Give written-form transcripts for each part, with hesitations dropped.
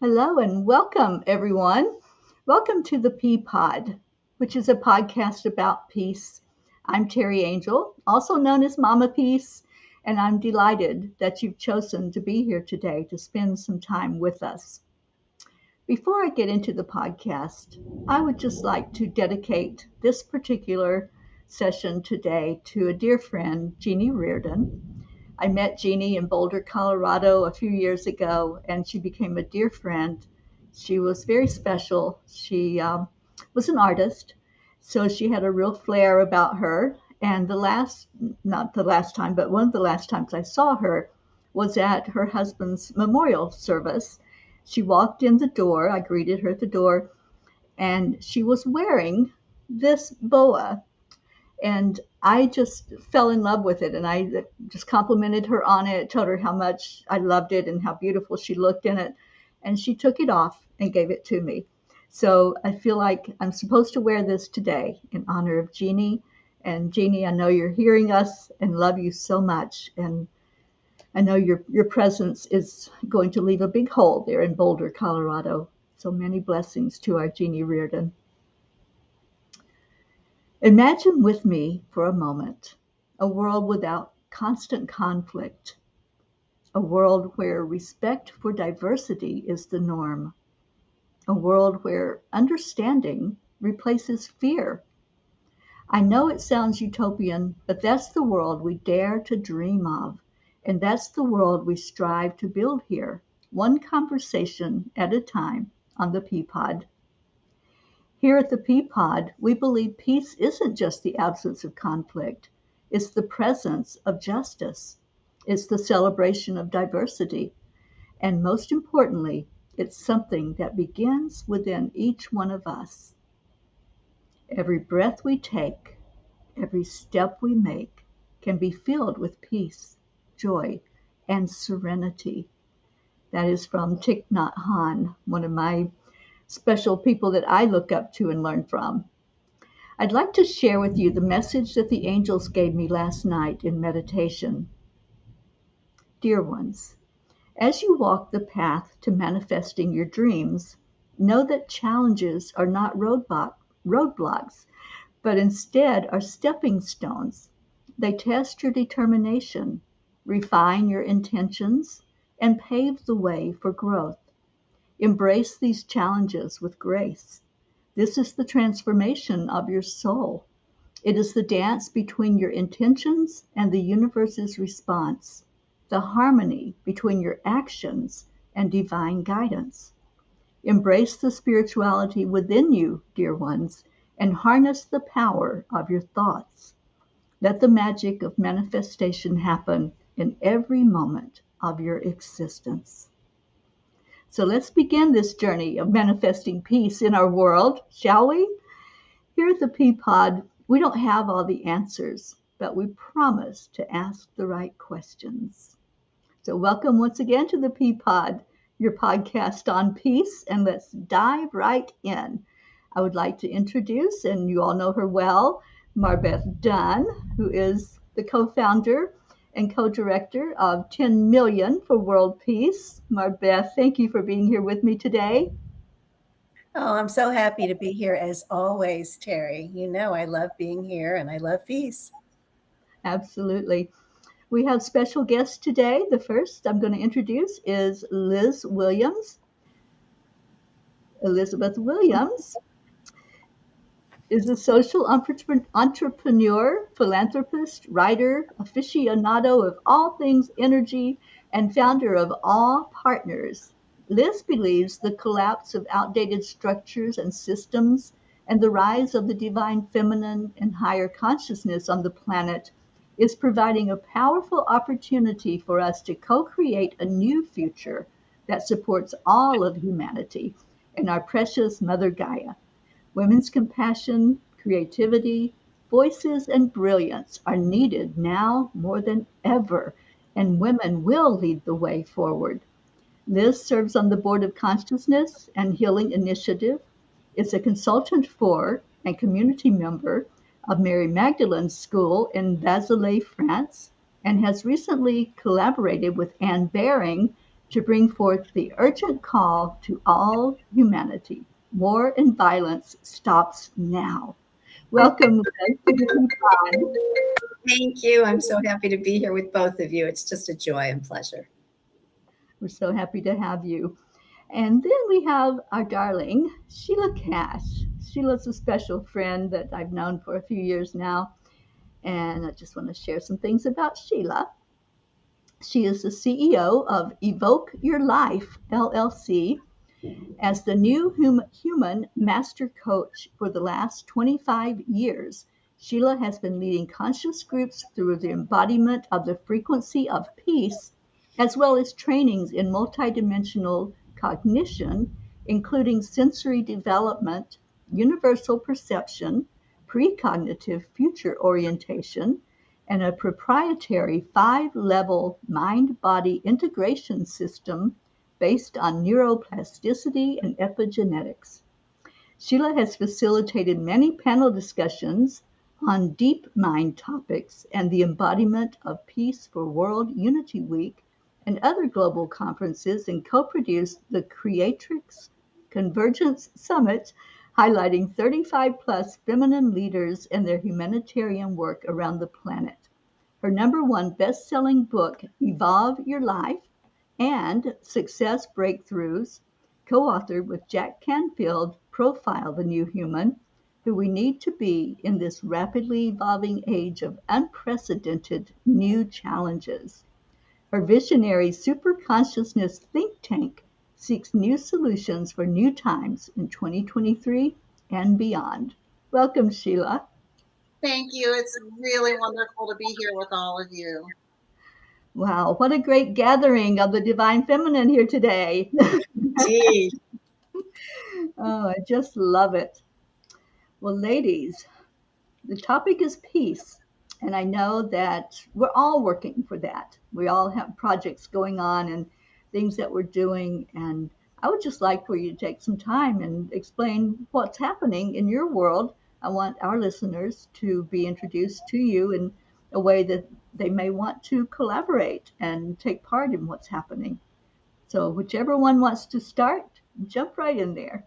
Hello and welcome, everyone. Welcome to the Peapod, which is a podcast about peace. I'm Teri Angel, also known as Mama Peace, and I'm delighted that you've chosen to be here today to spend some time with us. Before I get into the podcast, I would just like to dedicate this particular session today to a dear friend, Jeannie Reardon. I met Jeannie in Boulder, Colorado a few years ago, and she became a dear friend. She was very special. She was an artist, so she had a real flair about her. And not the last time, but one of the last times I saw her was at her husband's memorial service. She walked in the door, I greeted her at the door, and she was wearing this boa, and I just fell in love with it. And I just complimented her on it, told her how much I loved it and how beautiful she looked in it. And she took it off and gave it to me. So I feel like I'm supposed to wear this today in honor of Jeannie. And Jeannie, I know you're hearing us and love you so much. And I know your presence is going to leave a big hole there in Boulder, Colorado. So many blessings to our Jeannie Reardon. Imagine with me for a moment a world without constant conflict, a world where respect for diversity is the norm, a world where understanding replaces fear. I know it sounds utopian, but that's the world we dare to dream of, and that's the world we strive to build here, one conversation at a time on the Peapod. Here at the Peapod, we believe peace isn't just the absence of conflict, it's the presence of justice, it's the celebration of diversity, and most importantly, it's something that begins within each one of us. Every breath we take, every step we make can be filled with peace, joy, and serenity. That is from Thich Nhat Hanh, one of my special people that I look up to and learn from. I'd like to share with you the message that the angels gave me last night in meditation. Dear ones, as you walk the path to manifesting your dreams, know that challenges are not roadblocks, but instead are stepping stones. They test your determination, refine your intentions, and pave the way for growth. Embrace these challenges with grace. This is the transformation of your soul. It is the dance between your intentions and the universe's response, the harmony between your actions and divine guidance. Embrace the spirituality within you, dear ones, and harness the power of your thoughts. Let the magic of manifestation happen in every moment of your existence. So let's begin this journey of manifesting peace in our world, shall we? Here at the Peapod, we don't have all the answers, but we promise to ask the right questions. So welcome once again to the Peapod, your podcast on peace, and let's dive right in. I would like to introduce, and you all know her well, MarBeth Dunn, who is the co-founder and co-director of 10 Million for World Peace. MarBeth, thank you for being here with me today. Oh, I'm so happy to be here as always, Teri. You know, I love being here and I love peace. Absolutely. We have special guests today. The first I'm going to introduce is Lis Williams. Elizabeth Williams is a social entrepreneur, philanthropist, writer, aficionado of all things energy, and founder of All Partners. Liz believes the collapse of outdated structures and systems and the rise of the divine feminine and higher consciousness on the planet is providing a powerful opportunity for us to co-create a new future that supports all of humanity and our precious Mother Gaia. Women's compassion, creativity, voices, and brilliance are needed now more than ever, and women will lead the way forward. Liz serves on the board of Consciousness and Healing Initiative, is a consultant for and community member of Mary Magdalene's School in Vazelay, France, and has recently collaborated with Anne Baring to bring forth the urgent call to all humanity. War and violence stops now. Welcome Liz, to the Peapod. Thank you. I'm so happy to be here with both of you. It's just a joy and pleasure. We're so happy to have you. And then we have our darling Sheila Cash. Sheila's a special friend that I've known for a few years now, and I just want to share some things about Sheila. She is the CEO of Evoke Your Life, LLC. As the new human master coach for the last 25 years, Sheila has been leading conscious groups through the embodiment of the frequency of peace, as well as trainings in multidimensional cognition, including sensory development, universal perception, precognitive future orientation, and a proprietary 5-level mind-body integration system based on neuroplasticity and epigenetics. Sheila has facilitated many panel discussions on deep mind topics and the embodiment of peace for World Unity Week and other global conferences, and co-produced the Creatrix Convergence Summit, highlighting 35 plus feminine leaders and their humanitarian work around the planet. Her #1 best-selling book, Evolve Your Life, and Success Breakthroughs, co-authored with Jack Canfield, profile the new human, who we need to be in this rapidly evolving age of unprecedented new challenges. Her visionary super consciousness think tank seeks new solutions for new times in 2023 and beyond. Welcome, Sheila. Thank you. It's really wonderful to be here with all of you. Wow, what a great gathering of the divine feminine here today. Indeed. Oh, I just love it. Well, ladies, the topic is peace. And I know that we're all working for that. We all have projects going on and things that we're doing. And I would just like for you to take some time and explain what's happening in your world. I want our listeners to be introduced to you in a way that they may want to collaborate and take part in what's happening. So, whichever one wants to start, jump right in there.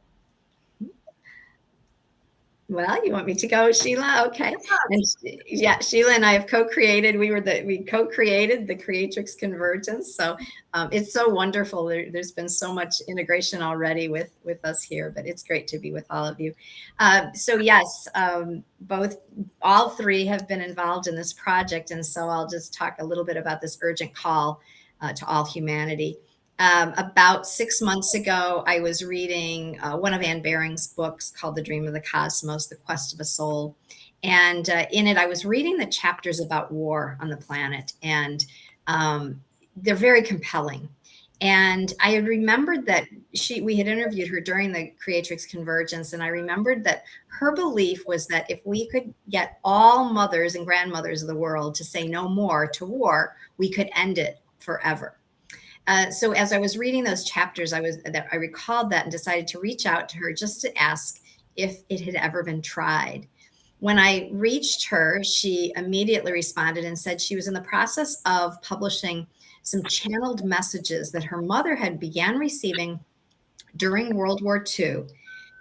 Well, you want me to go, Sheila? Okay. And yeah, Sheila and I have co-created. We co-created the Creatrix Convergence. So it's so wonderful. There's been so much integration already with us here, but it's great to be with all of you. So yes, all three have been involved in this project, and so I'll just talk a little bit about this urgent call to all humanity. About 6 months ago, I was reading one of Anne Baring's books called The Dream of the Cosmos, The Quest of a Soul. And in it, I was reading the chapters about war on the planet, and they're very compelling. And I had remembered that we had interviewed her during the Creatrix Convergence, and I remembered that her belief was that if we could get all mothers and grandmothers of the world to say no more to war, we could end it forever. So as I was reading those chapters, I recalled that and decided to reach out to her just to ask if it had ever been tried. When I reached her, she immediately responded and said she was in the process of publishing some channeled messages that her mother had began receiving during World War II.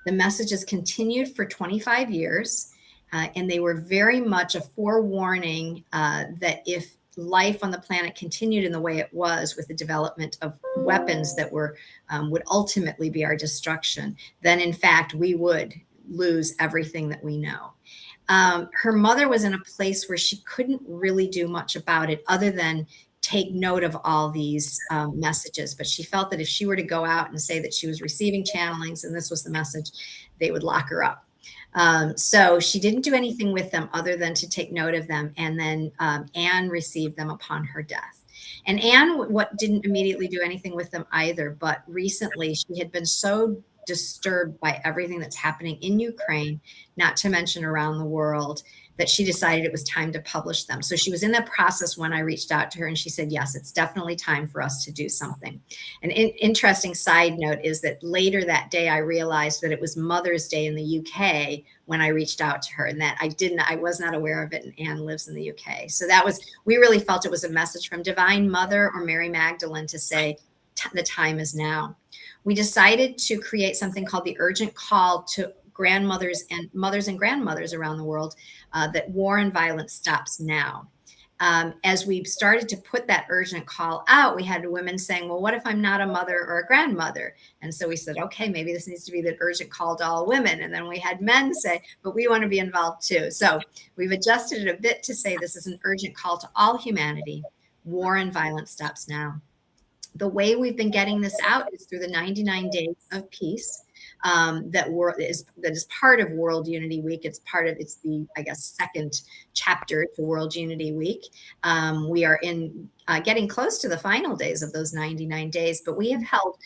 The messages continued for 25 years, and they were very much a forewarning that if life on the planet continued in the way it was, with the development of weapons that would ultimately be our destruction, then in fact we would lose everything that we know. Her mother was in a place where she couldn't really do much about it other than take note of all these messages. But she felt that if she were to go out and say that she was receiving channelings and this was the message, they would lock her up. So she didn't do anything with them other than to take note of them. And then Anne received them upon her death. And Anne didn't immediately do anything with them either. But recently she had been so disturbed by everything that's happening in Ukraine, not to mention around the world, that she decided it was time to publish them. So she was in that process when I reached out to her, and she said, yes, it's definitely time for us to do something. An interesting side note is that later that day, I realized that it was Mother's Day in the UK when I reached out to her, and that I was not aware of it, and Anne lives in the UK. So we really felt it was a message from Divine Mother or Mary Magdalene to say, the time is now. We decided to create something called the urgent call to grandmothers and mothers and grandmothers around the world, that war and violence stops now. As we started to put that urgent call out, we had women saying, well, what if I'm not a mother or a grandmother? And so we said, okay, maybe this needs to be the urgent call to all women. And then we had men say, but we want to be involved too. So we've adjusted it a bit to say this is an urgent call to all humanity. War and violence stops now. The way we've been getting this out is through the 99 Days of Peace, that is part of World Unity Week. It's the, I guess, second chapter to World Unity Week. We are getting close to the final days of those 99 days, but we have held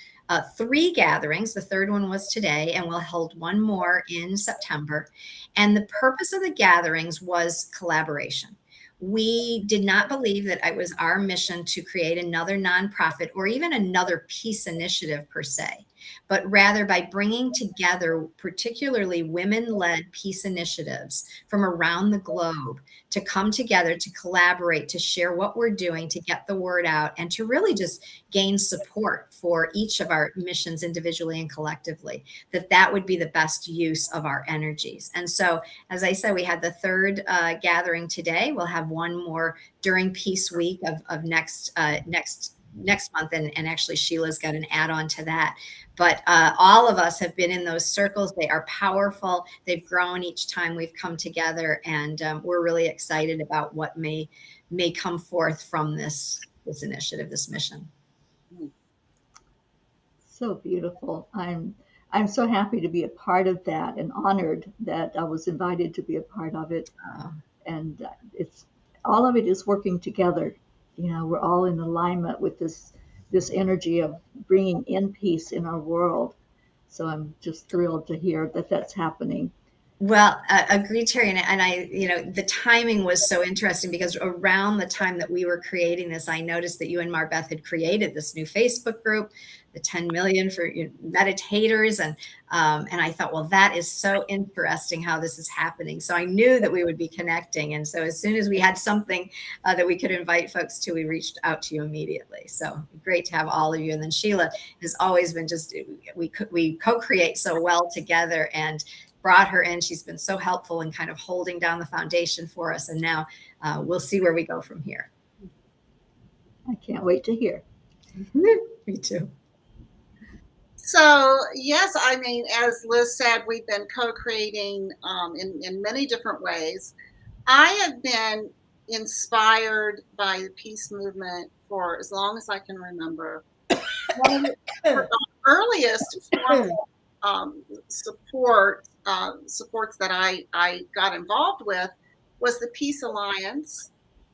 3 gatherings. The third one was today, and we'll hold one more in September. And the purpose of the gatherings was collaboration. We did not believe that it was our mission to create another nonprofit or even another peace initiative per se, but rather by bringing together particularly women-led peace initiatives from around the globe to come together, to collaborate, to share what we're doing, to get the word out, and to really just gain support for each of our missions individually and collectively, that would be the best use of our energies. And so, as I said, we had the third gathering today. We'll have one more during Peace Week of next month, and actually Sheila's got an add-on to that. But all of us have been in those circles. They are powerful. They've grown each time we've come together, and we're really excited about what may come forth from this initiative, this mission. So beautiful. I'm so happy to be a part of that, and honored that I was invited to be a part of it. And it's all of it is working together. You know, we're all in alignment with this energy of bringing in peace in our world. So I'm just thrilled to hear that that's happening. Well, agreed, Teri. And I, the timing was so interesting because around the time that we were creating this, I noticed that you and MarBeth had created this new Facebook group, the 10 million for meditators. And I thought, well, that is so interesting how this is happening. So I knew that we would be connecting. And so as soon as we had something that we could invite folks to, we reached out to you immediately. So great to have all of you. And then Sheila has always been we co-create so well together, and brought her in. She's been so helpful in kind of holding down the foundation for us. And now we'll see where we go from here. I can't wait to hear. Me too. So, yes, I mean, as Lis said, we've been co-creating in many different ways. I have been inspired by the peace movement for as long as I can remember. One of the earliest formal supports that I got involved with was the Peace Alliance,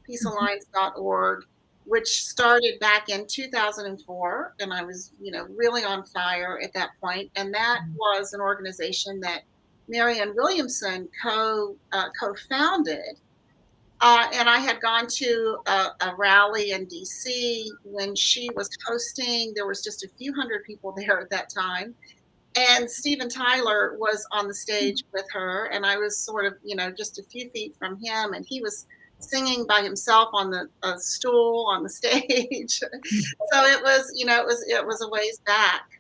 peacealliance.org, which started back in 2004, and I was really on fire at that point. And that was an organization that Marianne Williamson co-founded. And I had gone to a rally in DC when she was hosting. There was just a few hundred people there at that time. And Steven Tyler was on the stage with her, and I was sort of, just a few feet from him, and he was singing by himself on the stool on the stage. So it was a ways back.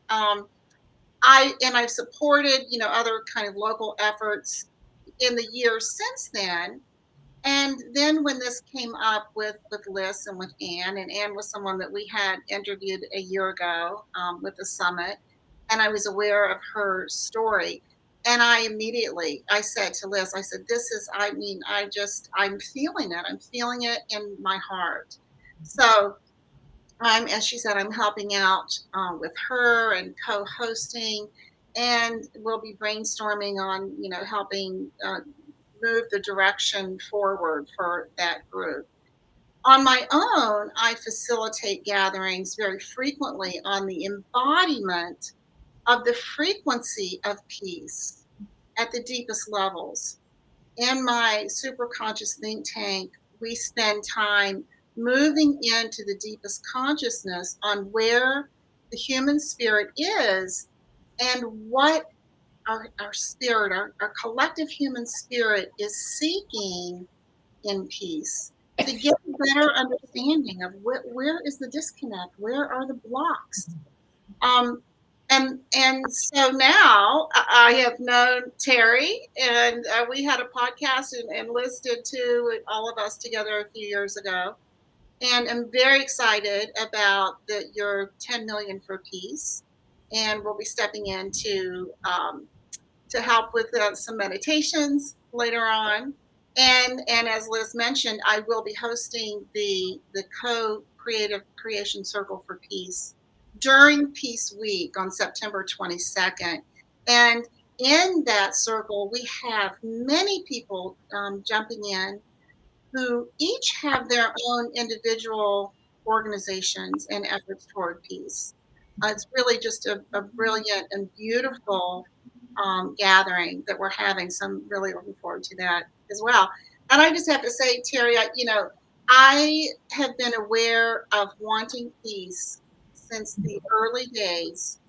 I've supported, other kind of local efforts in the years since then. And then when this came up with Lis and with Anne, and Anne was someone that we had interviewed a year ago with the summit, and I was aware of her story. And I said to Lis, I said, I'm feeling it. I'm feeling it in my heart. So as she said, I'm helping out with her and co-hosting, and we'll be brainstorming on, helping move the direction forward for that group. On my own, I facilitate gatherings very frequently on the embodiment of the frequency of peace at the deepest levels. In my superconscious think tank, we spend time moving into the deepest consciousness on where the human spirit is and what our spirit, our collective human spirit is seeking in peace. to get a better understanding of where is the disconnect, where are the blocks. And so now I have known Teri, and we had a podcast, and Lis did too, with all of us together a few years ago. And I'm very excited about your 10 million for peace, and we'll be stepping in to help with some meditations later on. And as Lis mentioned, I will be hosting the co-creative creation circle for peace during Peace Week on September 22nd. And in that circle, we have many people jumping in who each have their own individual organizations and efforts toward peace. It's really just a brilliant and beautiful gathering that we're having. So I'm really looking forward to that as well. And I just have to say, Teri, I have been aware of wanting peace since the early days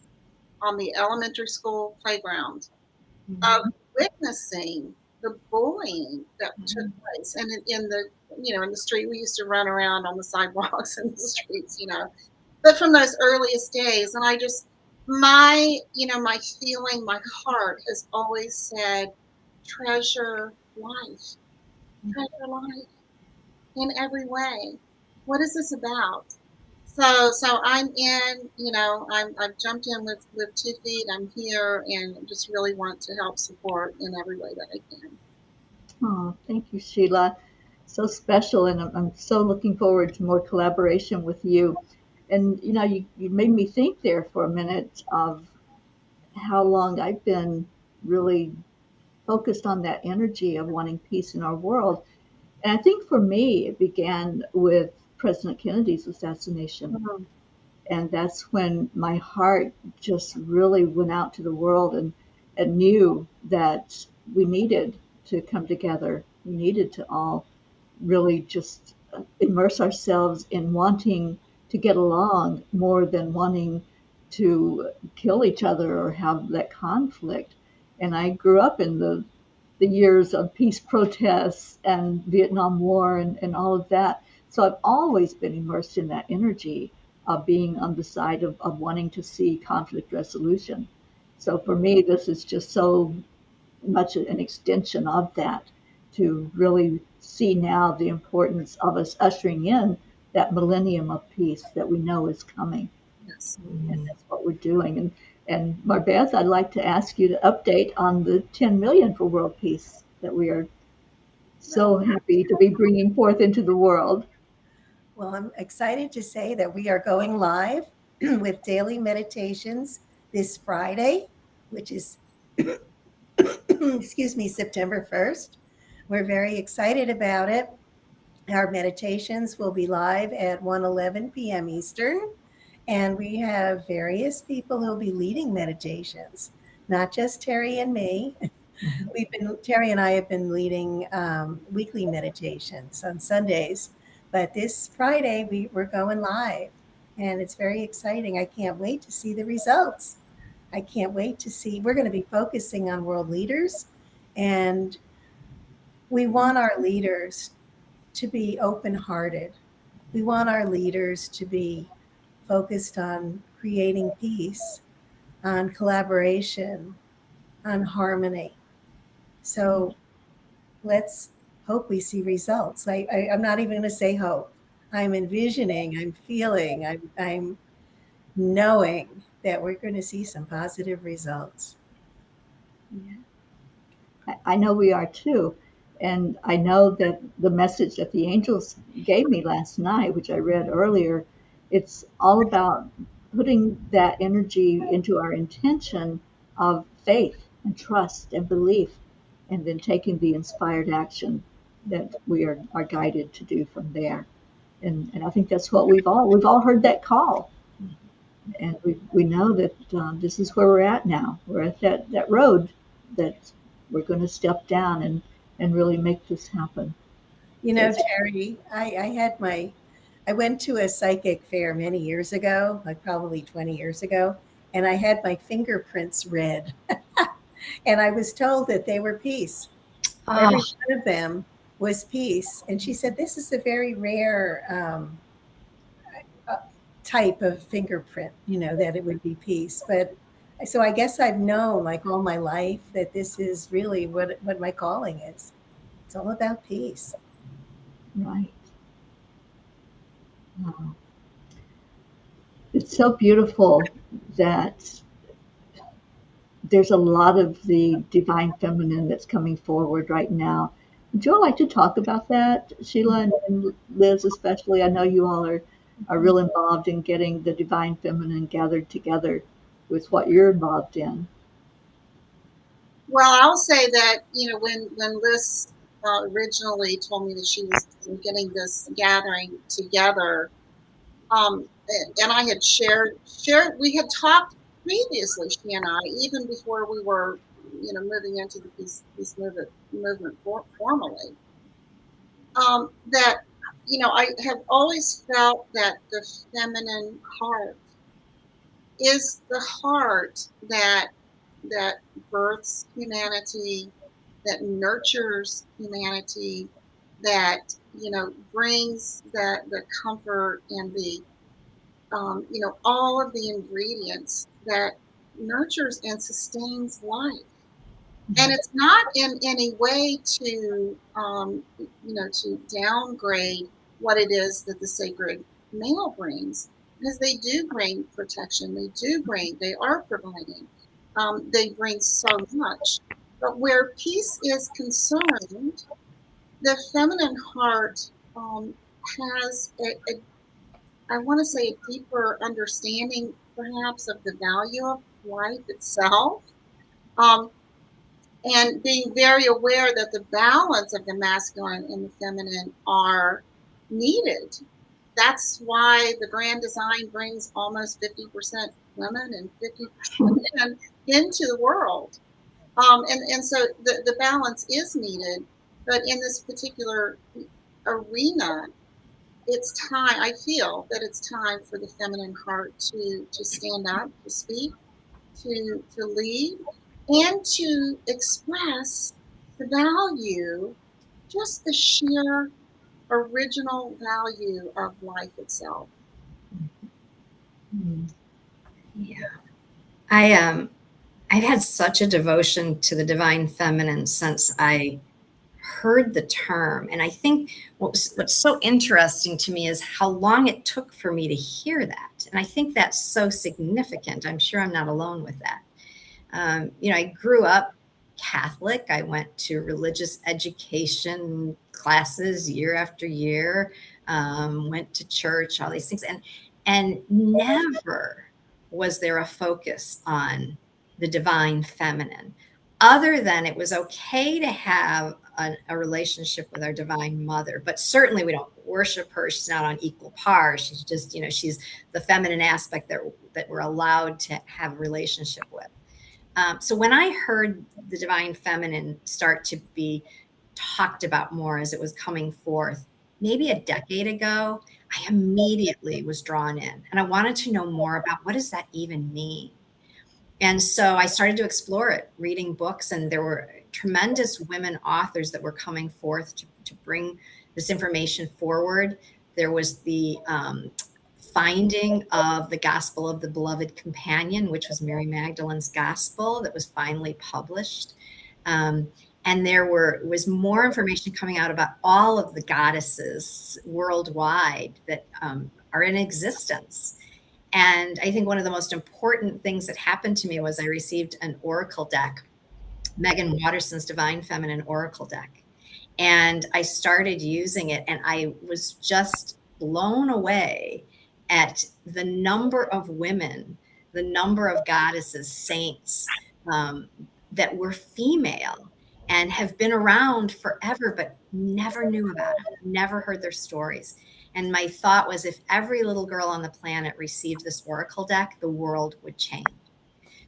on the elementary school playground, of witnessing the bullying that took place. And in the in the street, we used to run around on the sidewalks and the streets, but from those earliest days. And I just, my feeling, my heart has always said, treasure life, treasure life in every way. What is this about? So I'm in, I've jumped in with 2 feet. I'm here and just really want to help support in every way that I can. Oh, thank you, Sheila. So special, and I'm so looking forward to more collaboration with you. And you made me think there for a minute of how long I've been really focused on that energy of wanting peace in our world. And I think for me, it began with President Kennedy's assassination. And that's when my heart just really went out to the world, and knew that we needed to come together. We needed to all really just immerse ourselves in wanting to get along more than wanting to kill each other or have that conflict. And I grew up in the years of peace protests and Vietnam War and all of that. So I've always been immersed in that energy of being on the side of wanting to see conflict resolution. So for me, this is just so much an extension of that, to really see now the importance of us ushering in that millennium of peace that we know is coming. Yes. And that's what we're doing. And MarBeth, I'd like to ask you to update on the 10 million for world peace that we are so happy to be bringing forth into the world. Well, I'm excited to say that we are going live with daily meditations this Friday, which is, excuse me, September 1st. We're very excited about it. Our meditations will be live at 1:11 p.m. Eastern, and we have various people who'll be leading meditations, not just Teri and me. Teri and I have been leading weekly meditations on Sundays, but this Friday we're going live, and it's very exciting. I can't wait to see the results. I can't wait to see. We're going to be focusing on world leaders, and we want our leaders to be open-hearted. We want our leaders to be focused on creating peace, on collaboration, on harmony. So let's hope we see results. I'm not even going to say hope. I'm envisioning, I'm feeling, I'm knowing that we're going to see some positive results. I know we are too. And I know that the message that the angels gave me last night, which I read earlier, it's all about putting that energy into our intention of faith and trust and belief, and then taking the inspired action that we are guided to do from there. And I think that's what we've all heard that call. And we know that this is where we're at now. We're at that road that we're going to step down and really make this happen. Teri, I went to a psychic fair many years ago, like probably 20 years ago, and I had my fingerprints read. And I was told that they were peace. Every one of them was peace. And she said, this is a very rare type of fingerprint, that it would be peace. But so I guess I've known like all my life that this is really what my calling is. It's all about peace. Right. Wow. It's so beautiful that there's a lot of the divine feminine that's coming forward right now. Would you all like to talk about that, Sheila and Liz especially? I know you all are real involved in getting the divine feminine gathered together with what you're involved in. Well, I'll say that, when Liz originally told me that she was getting this gathering together, and I had shared, we had talked previously, she and I, even before we were, moving into the peace movement formally, that, I have always felt that the feminine heart is the heart that births humanity, that nurtures humanity, that brings the comfort and the all of the ingredients that nurtures and sustains life. And it's not in any way to to downgrade what it is that the sacred male brings, because they do bring protection, they are providing, they bring so much. But where peace is concerned, the feminine heart has I want to say a deeper understanding perhaps of the value of life itself, and being very aware that the balance of the masculine and the feminine are needed. That's why the grand design brings almost 50% women and 50% men into the world. And so the balance is needed. But in this particular arena, it's time, I feel that it's time for the feminine heart to stand up, to speak, to lead, and to express the value, just the sheer original value of life itself. Yeah. I've had such a devotion to the divine feminine since I heard the term. And I think what's so interesting to me is how long it took for me to hear that. And I think that's so significant. I'm sure I'm not alone with that. I grew up Catholic. I went to religious education classes year after year, went to church, all these things. And never was there a focus on the divine feminine, other than it was okay to have a relationship with our divine mother, but certainly we don't worship her. She's not on equal par. She's just, she's the feminine aspect that we're allowed to have a relationship with. So when I heard the divine feminine start to be talked about more as it was coming forth, maybe a decade ago, I immediately was drawn in and I wanted to know more about what does that even mean? And so I started to explore it, reading books, and there were tremendous women authors that were coming forth to bring this information forward. There was the finding of the Gospel of the Beloved Companion, which was Mary Magdalene's Gospel, that was finally published. And there was more information coming out about all of the goddesses worldwide that are in existence. And I think one of the most important things that happened to me was I received an oracle deck, Megan Watterson's Divine Feminine Oracle deck. And I started using it, and I was just blown away at the number of women, the number of goddesses, saints that were female and have been around forever, but never knew about them, never heard their stories. And my thought was, if every little girl on the planet received this oracle deck, the world would change.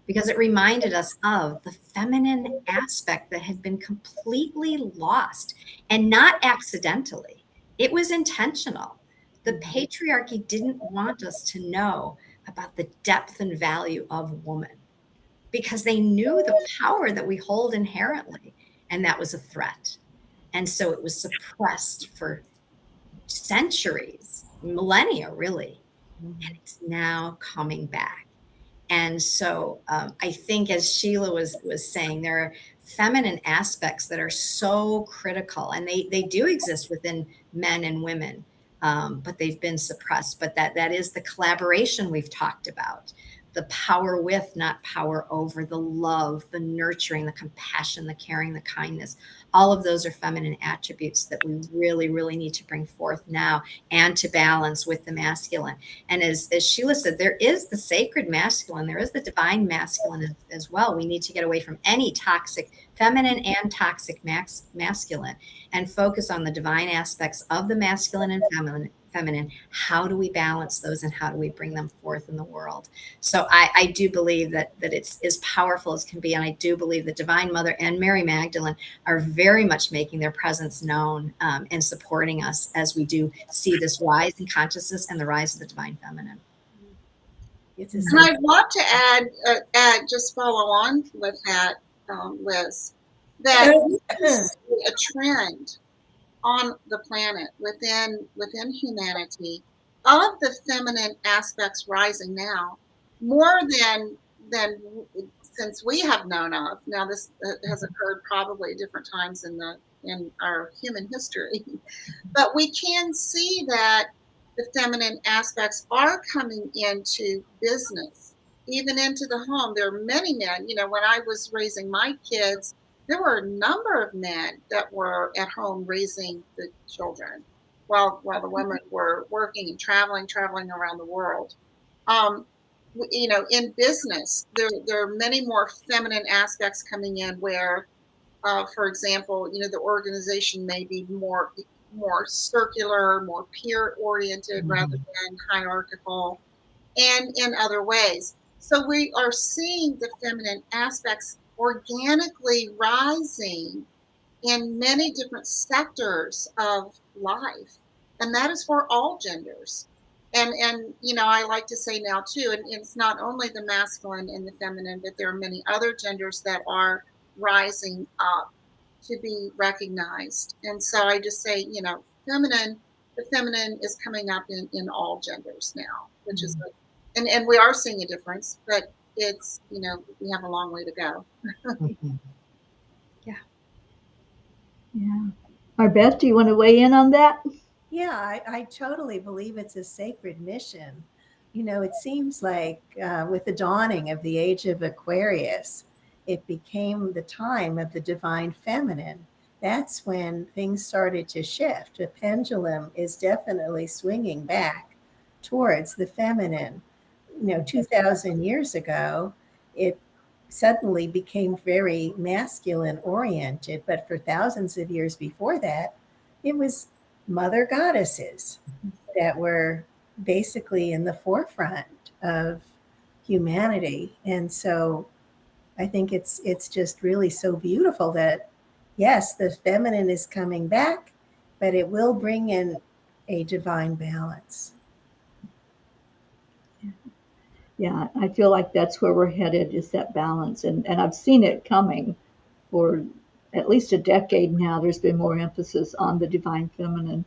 Because it reminded us of the feminine aspect that had been completely lost, and not accidentally. It was intentional. The patriarchy didn't want us to know about the depth and value of woman, because they knew the power that we hold inherently, and that was a threat. And so it was suppressed for centuries, millennia, really. And it's now coming back. And so I think, as Sheila was saying, there are feminine aspects that are so critical, and they do exist within men and women, but they've been suppressed. But that is the collaboration we've talked about, the power with, not power over, the love, the nurturing, the compassion, the caring, the kindness. All of those are feminine attributes that we really, really need to bring forth now, and to balance with the masculine. And as Sheila said, there is the sacred masculine, there is the divine masculine as well. We need to get away from any toxic feminine and toxic masculine, and focus on the divine aspects of the masculine and feminine. How do we balance those, and how do we bring them forth in the world? So I do believe that it's as powerful as can be. And I do believe that Divine Mother and Mary Magdalene are very much making their presence known, and supporting us as we do see this rise in consciousness and the rise of the divine feminine. And I'd love to add, just follow on with that, Liz, that we see a trend on the planet, within humanity, of the feminine aspects rising now, more than since we have known of. Now, this has occurred probably at different times in our human history, but we can see that the feminine aspects are coming into business, even into the home. There are many men. When I was raising my kids, there were a number of men that were at home raising the children, while the women were working and traveling around the world. In business, there are many more feminine aspects coming in, where, for example, the organization may be more circular, more peer oriented, rather than hierarchical, and in other ways. So we are seeing the feminine aspects organically rising in many different sectors of life, and that is for all genders. And I like to say now too, and it's not only the masculine and the feminine, but there are many other genders that are rising up to be recognized. And so I just say, the feminine is coming up in all genders now, which is good. And we are seeing a difference, but it's, we have a long way to go. Yeah. MarBeth, do you want to weigh in on that? Yeah, I totally believe it's a sacred mission. It seems like with the dawning of the age of Aquarius, it became the time of the divine feminine. That's when things started to shift. The pendulum is definitely swinging back towards the feminine. 2,000 years ago, it suddenly became very masculine oriented, but for thousands of years before that, it was mother goddesses that were basically in the forefront of humanity. And so I think it's just really so beautiful that, yes, the feminine is coming back, but it will bring in a divine balance. Yeah, I feel like that's where we're headed, is that balance. And I've seen it coming for at least a decade now. There's been more emphasis on the divine feminine.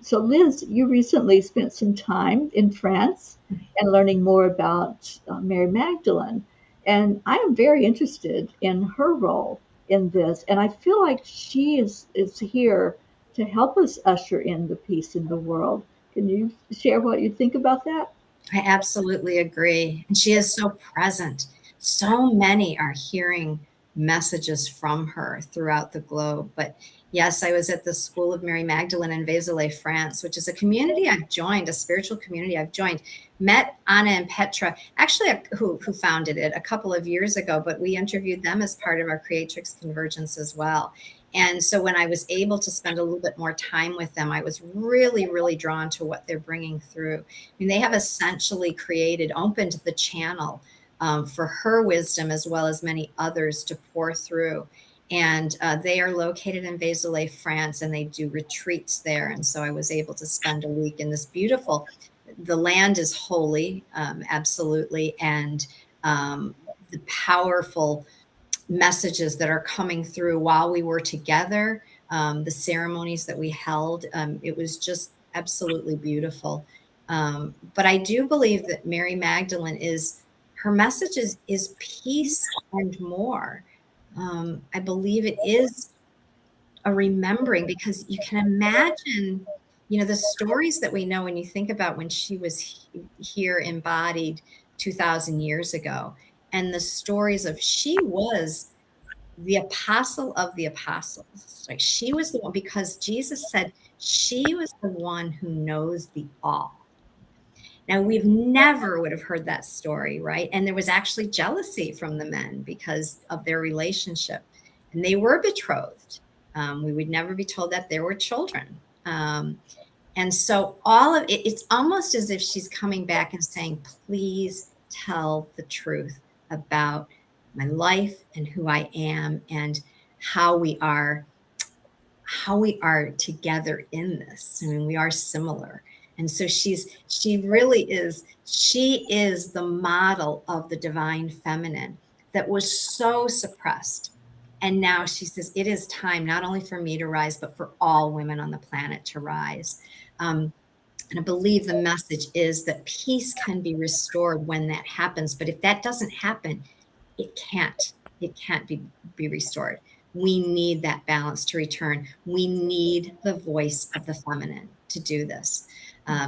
So Liz, you recently spent some time in France and learning more about Mary Magdalene. And I am very interested in her role in this. And I feel like she is here to help us usher in the peace in the world. Can you share what you think about that? I absolutely agree. And she is so present. So many are hearing messages from her throughout the globe. But yes, I was at the School of Mary Magdalene in Vézelay, France, which is a community I've joined, a spiritual community I've joined. Met Anna and Petra, actually, who founded it a couple of years ago, but we interviewed them as part of our Creatrix Convergence as well. And so when I was able to spend a little bit more time with them, I was really, really drawn to what they're bringing through. I mean, they have essentially opened the channel for her wisdom, as well as many others, to pour through. And they are located in Vézelay, France, and they do retreats there. And so I was able to spend a week in this beautiful, the land is holy, absolutely. And the powerful messages that are coming through while we were together, the ceremonies that we held. It was just absolutely beautiful. But I do believe that Mary Magdalene her message is peace and more. I believe it is a remembering, because you can imagine, the stories that we know when you think about when she was here embodied 2,000 years ago, and the stories of she was the apostle of the apostles. Like, she was the one, because Jesus said she was the one who knows the all. Now, we've never would have heard that story, right? And there was actually jealousy from the men because of their relationship. And they were betrothed. We would never be told that there were children. And so all of it, it's almost as if she's coming back and saying, please tell the truth about my life and who I am and how we are together in this. I mean, we are similar. And so she is the model of the divine feminine that was so suppressed. And now she says, it is time not only for me to rise, but for all women on the planet to rise. And I believe the message is that peace can be restored when that happens. But if that doesn't happen, it can't be restored. We need that balance to return. We need the voice of the feminine to do this.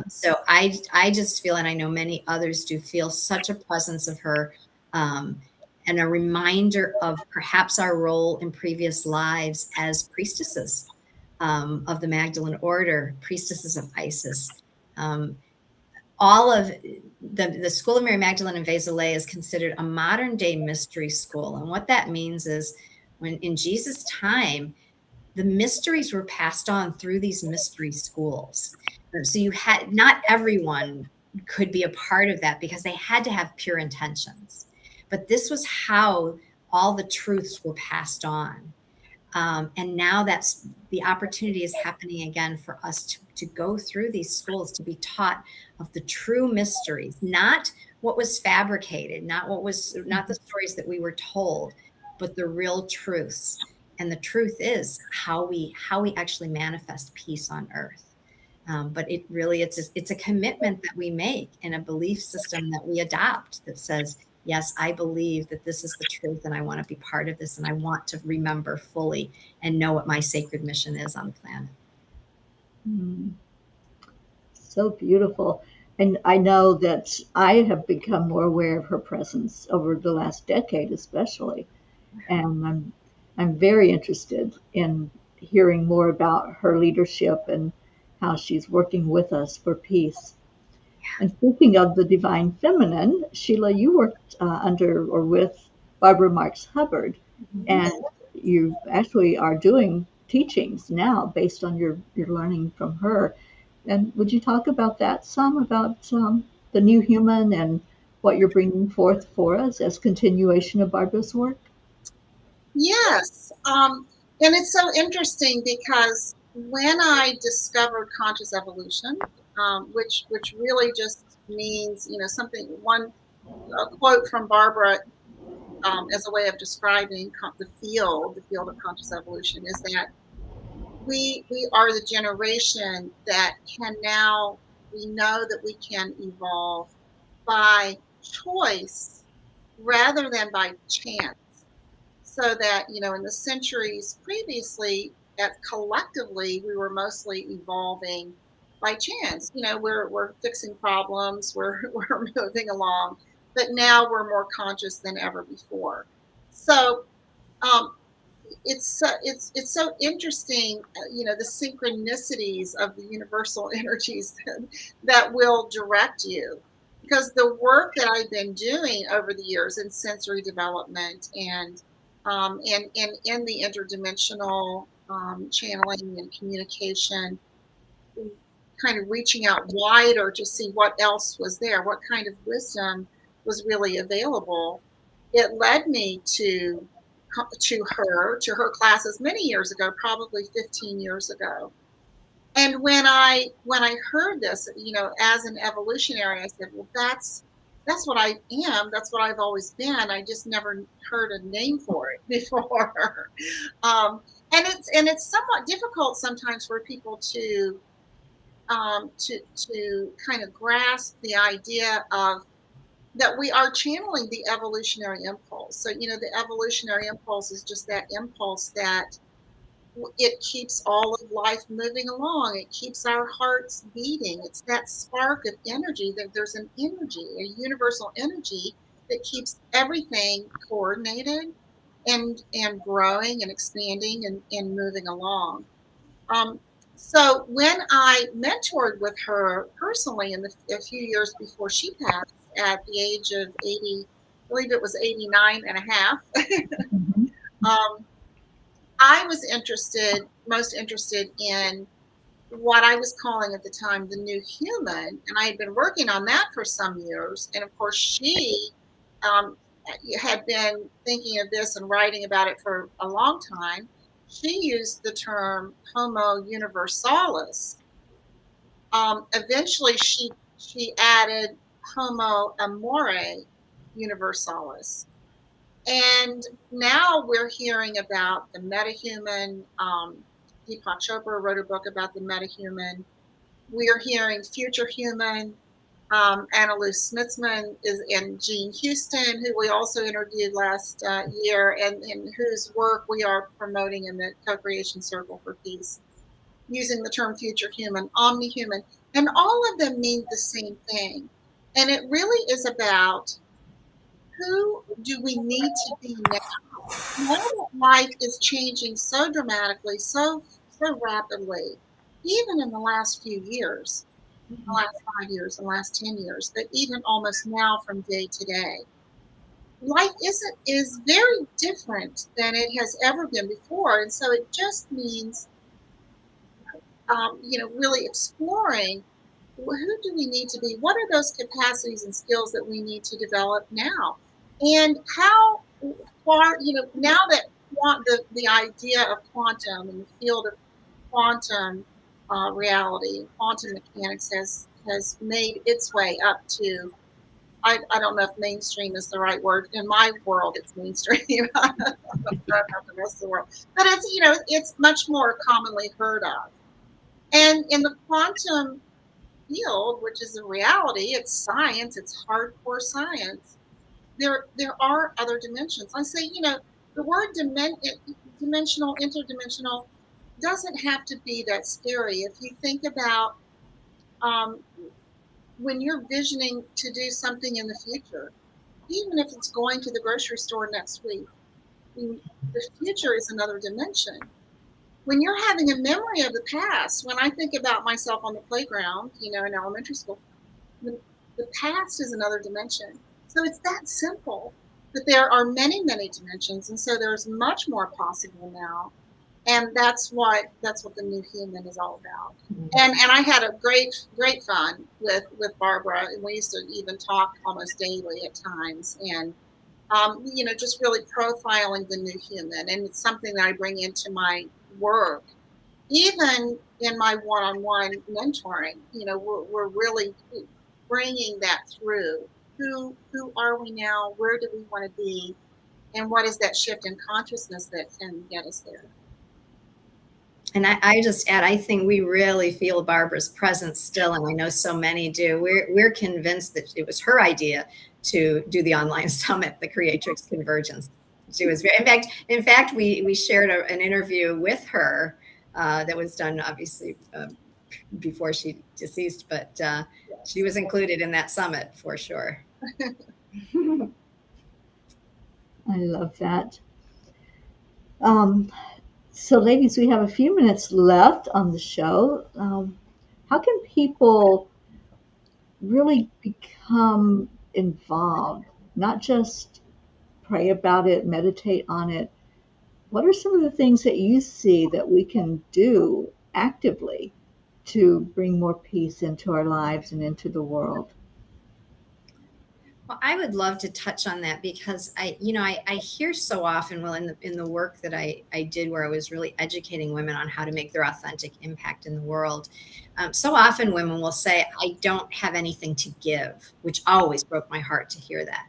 So I just feel, and I know many others do feel, such a presence of her, and a reminder of perhaps our role in previous lives as priestesses of the Magdalene Order, priestesses of Isis. All of the School of Mary Magdalene in Vézelay is considered a modern day mystery school. And what that means is, when in Jesus' time, the mysteries were passed on through these mystery schools. So not everyone could be a part of that because they had to have pure intentions. But this was how all the truths were passed on. And now that's the opportunity is happening again for us to go through these schools, to be taught of the true mysteries, not what was fabricated, not the stories that we were told, but the real truths. And the truth is how we actually manifest peace on earth. But it really, it's a commitment that we make, and a belief system that we adopt that says, yes, I believe that this is the truth, and I want to be part of this, and I want to remember fully and know what my sacred mission is on the planet. So beautiful. And I know that I have become more aware of her presence over the last decade, especially. And I'm very interested in hearing more about her leadership and how she's working with us for peace. And speaking of the divine feminine, Sheila, you worked under or with Barbara Marx Hubbard, and you actually are doing teachings now based on your learning from her. And would you talk about that some, about the new human and what you're bringing forth for us as continuation of Barbara's work? Yes. And it's so interesting because when I discovered conscious evolution, which really just means, a quote from Barbara as a way of describing the field of conscious evolution, is that we are the generation that we know that we can evolve by choice rather than by chance. So that, in the centuries previously, collectively, we were mostly evolving by chance. We're fixing problems, we're moving along, but now we're more conscious than ever before. So it's so interesting, the synchronicities of the universal energies that will direct you. Because the work that I've been doing over the years in sensory development and in the interdimensional channeling and communication, kind of reaching out wider to see what else was there, what kind of wisdom was really available, it led me to her classes many years ago, probably 15 years ago. And when I heard this, as an evolutionary, I said, well, that's what I am. That's what I've always been. I just never heard a name for it before. And it's somewhat difficult sometimes for people to kind of grasp the idea of that we are channeling the evolutionary impulse. So, the evolutionary impulse is just that impulse that it keeps all of life moving along. It keeps our hearts beating. It's that spark of energy, that there's an energy, a universal energy that keeps everything coordinated and growing and expanding and moving along. Um, so when I mentored with her personally a few years before she passed at the age of 80, I believe it was 89 and a half, Mhm. um, I was most interested in what I was calling at the time the new human. And I had been working on that for some years. And of course, she um, had been thinking of this and writing about it for a long time. She used the term Homo universalis. Eventually, she added Homo amore universalis. And now we're hearing about the metahuman. Deepak Chopra wrote a book about the metahuman. We are hearing future human. Anna Lou Smitsman is in Jean Houston, who we also interviewed last year, and whose work we are promoting in the Co-Creation Circle for Peace, using the term future human, omni-human, and all of them mean the same thing. And it really is about who do we need to be now? Now that life is changing so dramatically, so rapidly, even in the last few years, the last 5 years, the last 10 years, but even almost now from day to day, life is very different than it has ever been before. And so it just means, really exploring who do we need to be? What are those capacities and skills that we need to develop now? And how far, now that the idea of quantum and the field of quantum reality, quantum mechanics has made its way up to, I don't know if mainstream is the right word. In my world, it's mainstream. I'm not sure about the rest of the world. But it's much more commonly heard of. And in the quantum field, which is a reality, it's science, it's hardcore science. There are other dimensions. I say, the word dimensional, interdimensional doesn't have to be that scary. If you think about um, when you're visioning to do something in the future, even if it's going to the grocery store next week, the future is another dimension. When you're having a memory of the past, when I think about myself on the playground, in elementary school, the past is another dimension. So it's that simple. But there are many, many dimensions, and so there's much more possible now. And that's what the new human is all about. And I had a great fun with Barbara, and we used to even talk almost daily at times. And just really profiling the new human, and it's something that I bring into my work, even in my one-on-one mentoring. We're really bringing that through. Who are we now? Where do we want to be? And what is that shift in consciousness that can get us there? And I just add, I think we really feel Barbara's presence still, and I know so many do. We're convinced that it was her idea to do the online summit, the Creatrix Convergence. She was in fact, we shared an interview with her that was done, obviously, before she deceased, but she was included in that summit for sure. I love that. So, ladies, we have a few minutes left on the show. How can people really become involved, not just pray about it, meditate on it? What are some of the things that you see that we can do actively to bring more peace into our lives and into the world? Well, I would love to touch on that because I hear so often, well, in the work that I did where I was really educating women on how to make their authentic impact in the world. So often women will say, I don't have anything to give, which always broke my heart to hear that.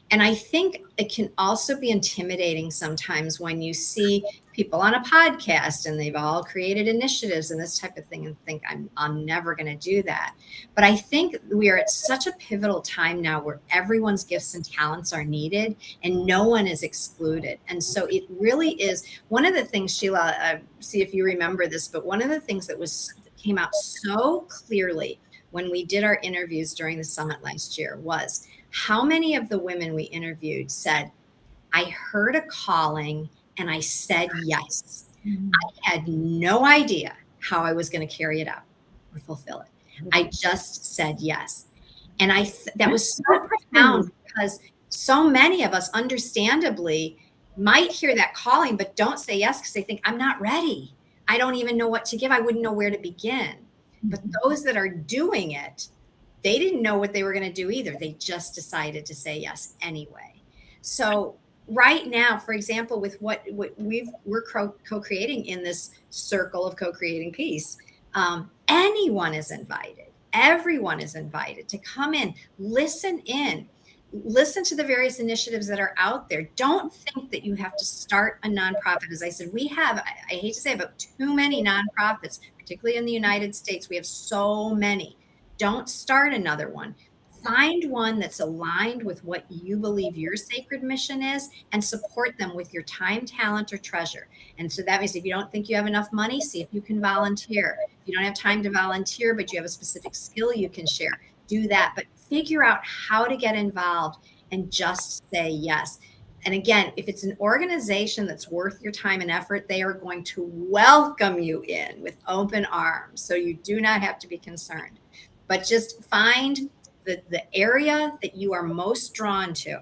And I think it can also be intimidating sometimes when you see people on a podcast and they've all created initiatives and this type of thing and think I'm never going to do that. But I think we are at such a pivotal time now where everyone's gifts and talents are needed and no one is excluded. And so it really is one of the things, Sheila, see if you remember this, but one of the things that came out so clearly when we did our interviews during the summit last year was how many of the women we interviewed said, I heard a calling and I said yes. Mm-hmm. I had no idea how I was going to carry it out or fulfill it. Mm-hmm. I just said yes. And that was so profound because so many of us understandably might hear that calling, but don't say yes because they think I'm not ready. I don't even know what to give. I wouldn't know where to begin. Mm-hmm. But those that are doing it, they didn't know what they were going to do either. They just decided to say yes anyway. So right now, for example, with what we're co-creating in this circle of co-creating peace, anyone is invited. Everyone is invited to come in, listen to the various initiatives that are out there. Don't think that you have to start a nonprofit. As I said, we have, I hate to say it, but too many nonprofits, particularly in the United States. We have so many. Don't start another one. Find one that's aligned with what you believe your sacred mission is and support them with your time, talent, or treasure. And so that means if you don't think you have enough money, see if you can volunteer. If you don't have time to volunteer, but you have a specific skill you can share, do that. But figure out how to get involved and just say yes. And again, if it's an organization that's worth your time and effort, they are going to welcome you in with open arms. So you do not have to be concerned. But just find the area that you are most drawn to.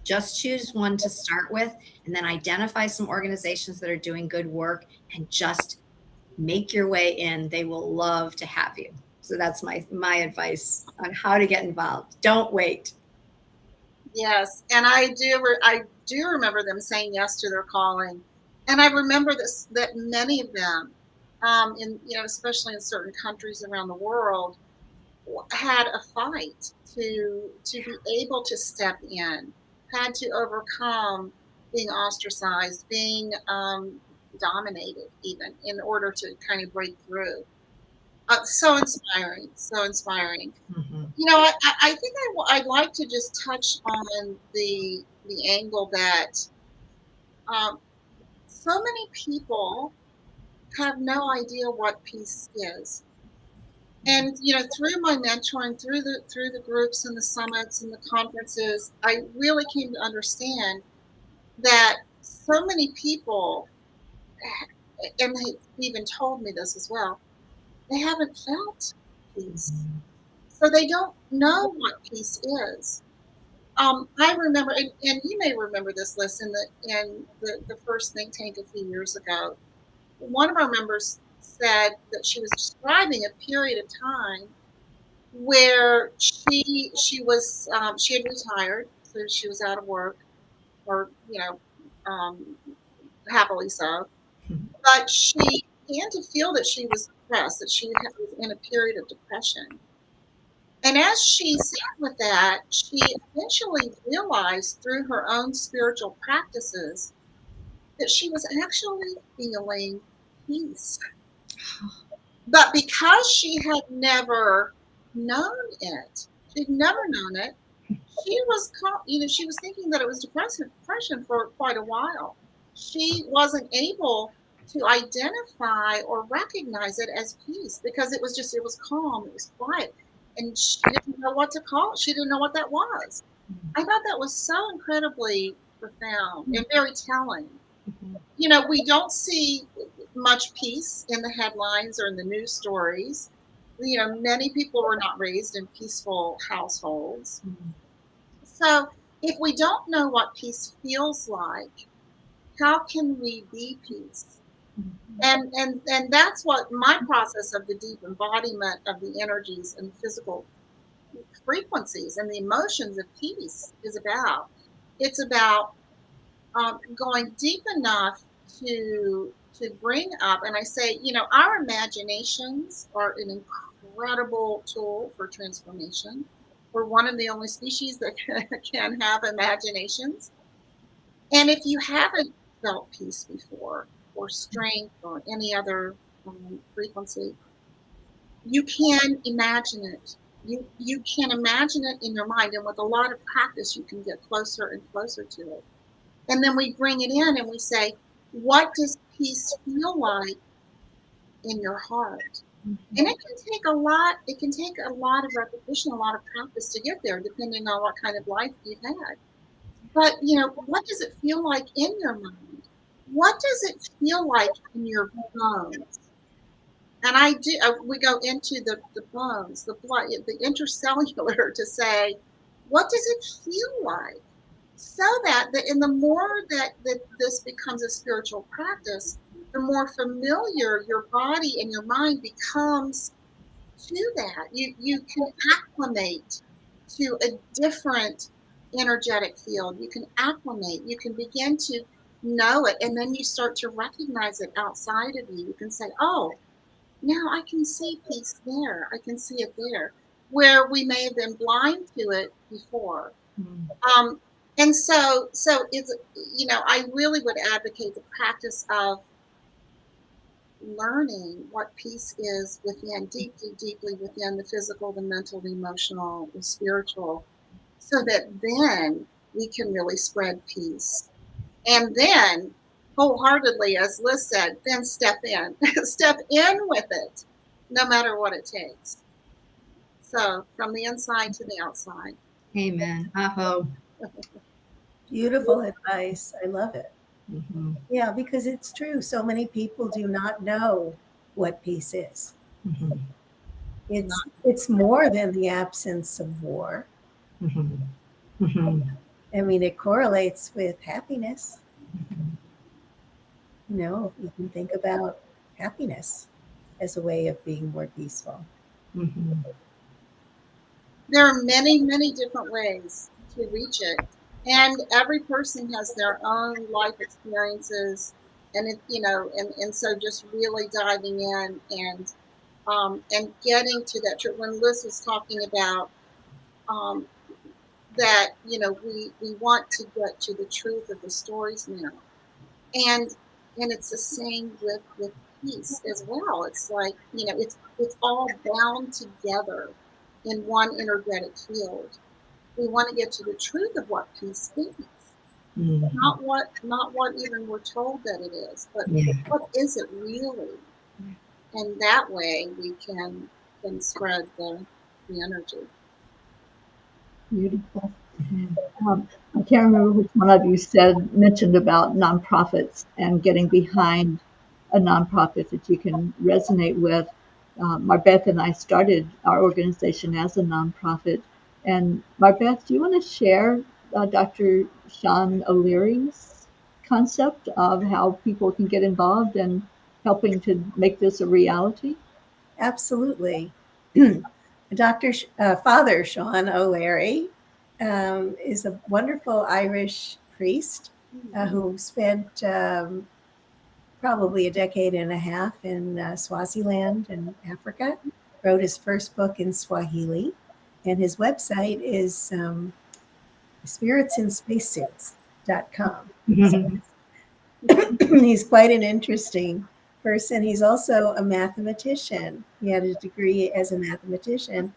Just choose one to start with and then identify some organizations that are doing good work and just make your way in. They will love to have you. So that's my advice on how to get involved. Don't wait. Yes, and I do remember them saying yes to their calling, and I remember that many of them, especially in certain countries around the world, had a fight to be able to step in, had to overcome being ostracized, being dominated, even in order to kind of break through. So inspiring, so inspiring. Mm-hmm. I think I'd like to just touch on the angle that so many people have no idea what peace is. And through my mentoring, through the groups and the summits and the conferences, I really came to understand that so many people, and they even told me this as well, they haven't felt peace. So they don't know what peace is. I remember, and you may remember this, Lis, in the first think tank a few years ago. One of our members said that she was describing a period of time where she had retired, so she was out of work, or happily so. But she began to feel that she was depressed, that she was in a period of depression. And as she sat with that, she eventually realized through her own spiritual practices that she was actually feeling peace. But because she had never known it, she'd never known it, she was thinking that it was depression for quite a while. She wasn't able to identify or recognize it as peace because it was calm, it was quiet. And she didn't know what to call it. She didn't know what that was. I thought that was so incredibly profound and very telling. We don't see much peace in the headlines or in the news stories. Many people were not raised in peaceful households. So if we don't know what peace feels like, how can we be peace? And that's what my process of the deep embodiment of the energies and physical frequencies and the emotions of peace is about. It's about going deep enough to bring up, and I say, our imaginations are an incredible tool for transformation. We're one of the only species that can have imaginations. And if you haven't felt peace before, or strength, or any other frequency, you can imagine it. You can imagine it in your mind, and with a lot of practice, you can get closer and closer to it. And then we bring it in and we say, what does peace feel like in your heart? And it can take a lot of repetition, a lot of practice to get there, depending on what kind of life you've had. But, what does it feel like in your mind? What does it feel like in your bones? And we go into the bones, the blood, the intercellular to say, what does it feel like? So that in the more that this becomes a spiritual practice, the more familiar your body and your mind becomes to that. You can acclimate to a different energetic field. You can acclimate. You can begin to know it, and then you start to recognize it outside of you. You can say, "Oh, now I can see peace there. I can see it there," where we may have been blind to it before. Um, and so it's, I really would advocate the practice of learning what peace is within, deeply, deeply within the physical, the mental, the emotional, the spiritual, so that then we can really spread peace. And then, wholeheartedly, as Lis said, then step in, step in with it, no matter what it takes. So from the inside to the outside. Amen. Aho. Beautiful advice. I love it. Mm-hmm. Yeah, because it's true. So many people do not know what peace is. Mm-hmm. It's more than the absence of war. Mm-hmm. Mm-hmm. I mean, it correlates with happiness. Mm-hmm. You can think about happiness as a way of being more peaceful. Mm-hmm. There are many, many different ways to reach it. And every person has their own life experiences. And and so just really diving in and getting to that truth. When Lis was talking about um, that, we want to get to the truth of the stories now. And it's the same with peace as well. It's like, it's all bound together in one energetic field. We want to get to the truth of what peace is. Mm-hmm. Not what even we're told that it is, but Yeah. what is it really? And that way we can spread the energy. Beautiful. Mm-hmm. I can't remember which one of you mentioned about nonprofits and getting behind a nonprofit that you can resonate with. MarBeth and I started our organization as a nonprofit. And MarBeth, do you want to share Dr. Sean O'Leary's concept of how people can get involved in helping to make this a reality? Absolutely. Father Sean O'Leary is a wonderful Irish priest who spent probably a decade and a half in Swaziland in Africa, wrote his first book in Swahili, and his website is spiritsinSpacesuits.com. Mm-hmm. He's quite an interesting person. He's also a mathematician. He had a degree as a mathematician.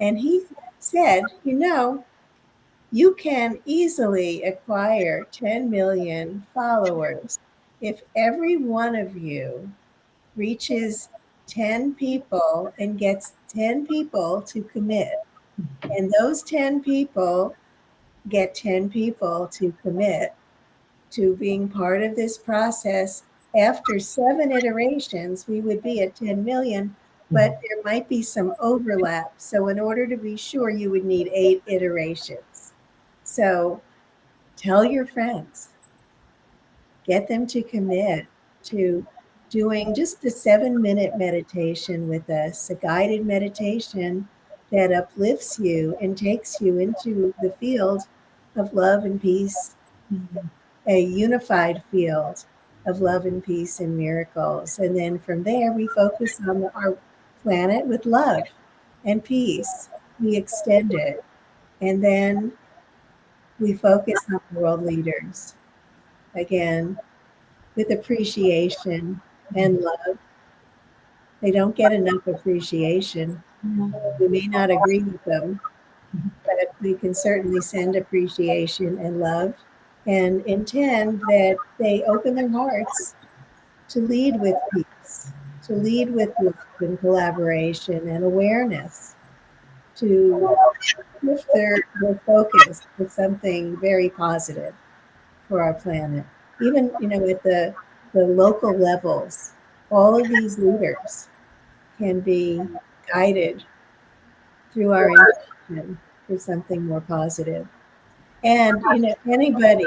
And he said, you can easily acquire 10 million followers if every one of you reaches 10 people and gets 10 people to commit. And those 10 people get 10 people to commit to being part of this process. After 7 iterations, we would be at 10 million, but there might be some overlap. So in order to be sure, you would need 8 iterations. So tell your friends, get them to commit to doing just a 7-minute meditation with us, a guided meditation that uplifts you and takes you into the field of love and peace, a unified field of love and peace and miracles. And then from there, we focus on our planet with love and peace. We extend it. And then we focus on world leaders, again, with appreciation and love. They don't get enough appreciation. We may not agree with them, but we can certainly send appreciation and love and intend that they open their hearts to lead with peace, to lead with love and collaboration and awareness, to shift their focus to something very positive for our planet. Even, at the local levels, all of these leaders can be guided through our intention for something more positive. And, anybody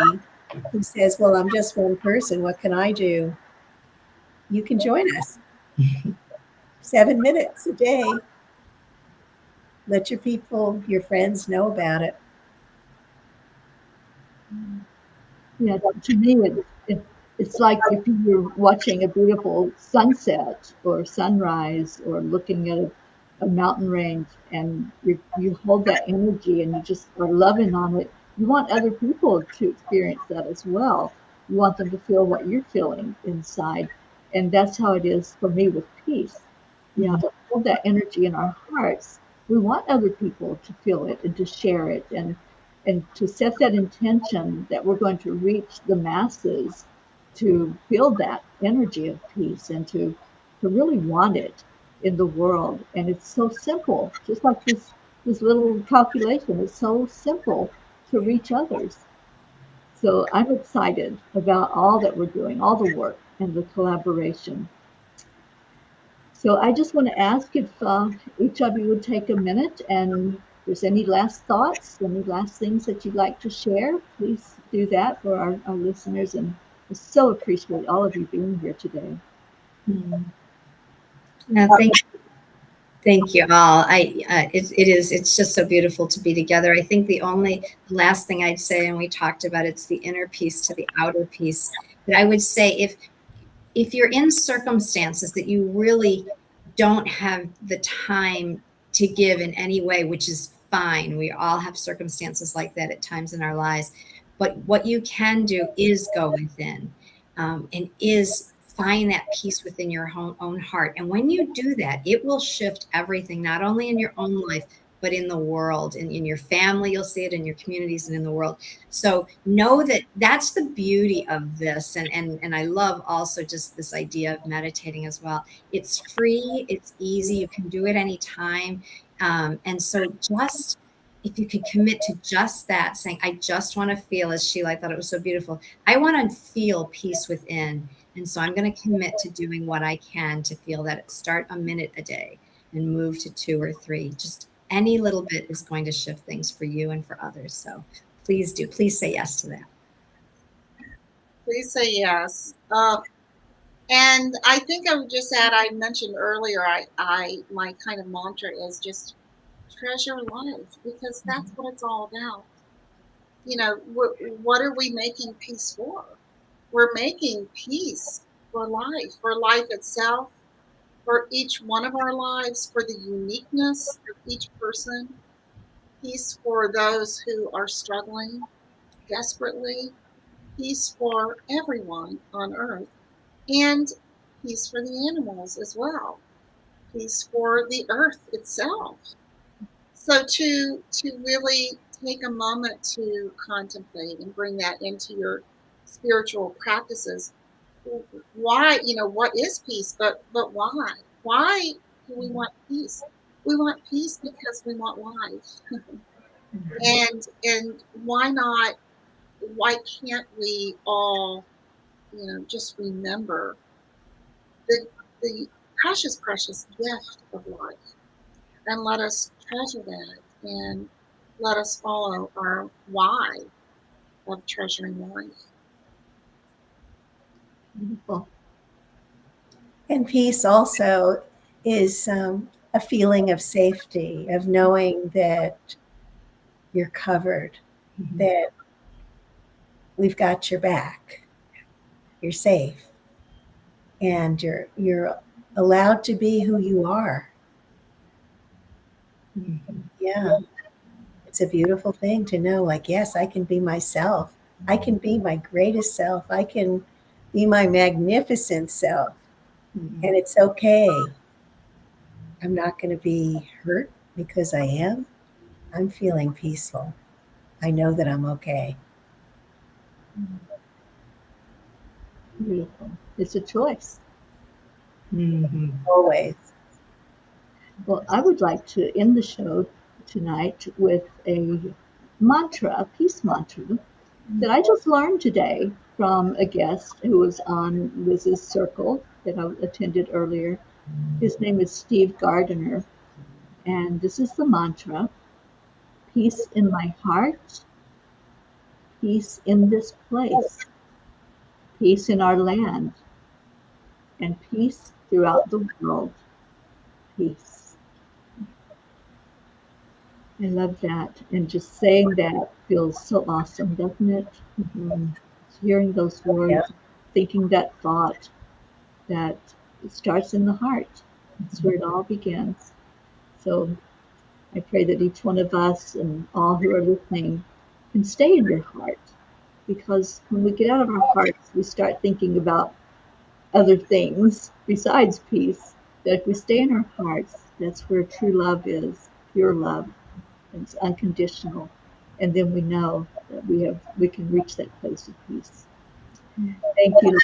who says, well, I'm just one person, what can I do? You can join us 7 minutes a day. Let your people, your friends know about it. Yeah, to me, it's like if you were watching a beautiful sunset or sunrise or looking at a mountain range, and you hold that energy and you just are loving on it. You want other people to experience that as well. You want them to feel what you're feeling inside. And that's how it is for me with peace. Yeah, to hold that energy in our hearts. We want other people to feel it and to share it and to set that intention that we're going to reach the masses to feel that energy of peace and to really want it in the world. And it's so simple, just like this little calculation. It's so simple to reach others. So I'm excited about all that we're doing, all the work and the collaboration. So I just want to ask if each of you would take a minute and if there's any last thoughts, any last things that you'd like to share, please do that for our listeners. And I so appreciate all of you being here today. No, thank you all. It's just so beautiful to be together. I think the last thing I'd say, and we talked about, it's the inner peace to the outer peace. But I would say if you're in circumstances that you really don't have the time to give in any way, which is fine. We all have circumstances like that at times in our lives. But what you can do is go within and is find that peace within your own heart. And when you do that, it will shift everything, not only in your own life, but in the world, in your family. You'll see it in your communities and in the world. So know that that's the beauty of this. And I love also just this idea of meditating as well. It's free, it's easy, you can do it anytime. And so just if you could commit to just that, saying, I just want to feel, as Sheila, I thought it was so beautiful, I want to feel peace within. And so I'm going to commit to doing what I can to feel that. Start a minute a day and move to 2 or 3. Just any little bit is going to shift things for you and for others. So please do. Please say yes to that. Please say yes. And I think I would just add, I mentioned earlier, I my kind of mantra is just treasure life, because that's what it's all about. What are we making peace for? We're making peace for life itself, for each one of our lives, for the uniqueness of each person, peace for those who are struggling desperately, peace for everyone on earth, and peace for the animals as well, peace for the earth itself. So to really take a moment to contemplate and bring that into your spiritual practices. Why, what is peace, but why? Why do we want peace? We want peace because we want life. And why can't we all, just remember the precious gift of life, and let us treasure that, and let us follow our why of treasuring life. Beautiful. And peace also is a a feeling of safety, of knowing that you're covered, that we've got your back, you're safe, and you're allowed to be who you are. Yeah. It's a beautiful thing to know, like, yes, I can be myself. I can be my greatest self. I can be my magnificent self. And it's okay. I'm not going to be hurt because I am. I'm feeling peaceful. I know that I'm okay. Beautiful. It's a choice. Always. Well, I would like to end the show tonight with a mantra, a peace mantra that I just learned today from a guest who was on Liz's circle that I attended earlier. His name is Steve Gardiner. And this is the mantra: peace in my heart, peace in this place, peace in our land, and peace throughout the world. Peace. I love that. And just saying that feels so awesome, doesn't it? Hearing those words, thinking that thought, that it starts in the heart. That's where it all begins. So I pray that each one of us and all who are listening can stay in your heart. Because when we get out of our hearts, we start thinking about other things besides peace. But if we stay in our hearts, that's where true love is, pure love. It's unconditional. And then we know that we can reach that place of peace. Thank you.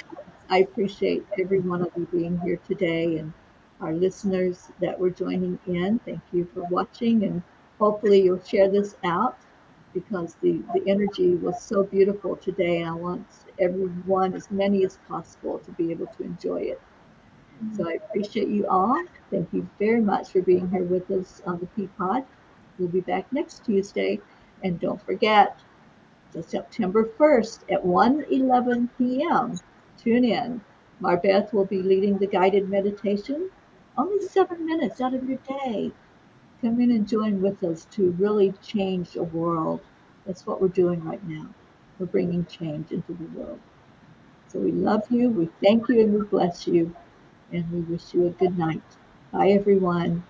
I appreciate every one of you being here today, and our listeners that were joining in. Thank you for watching, and hopefully you'll share this out because the energy was so beautiful today, and I want everyone, as many as possible, to be able to enjoy it. So I appreciate you all. Thank you very much for being here with us on the Peapod. We'll be back next Tuesday, and don't forget, September 1st at 1:11 p.m. Tune in. MarBeth will be leading the guided meditation. Only 7 minutes out of your day. Come in and join with us to really change the world. That's what we're doing right now. We're bringing change into the world. So we love you, we thank you, and we bless you. And we wish you a good night. Bye, everyone.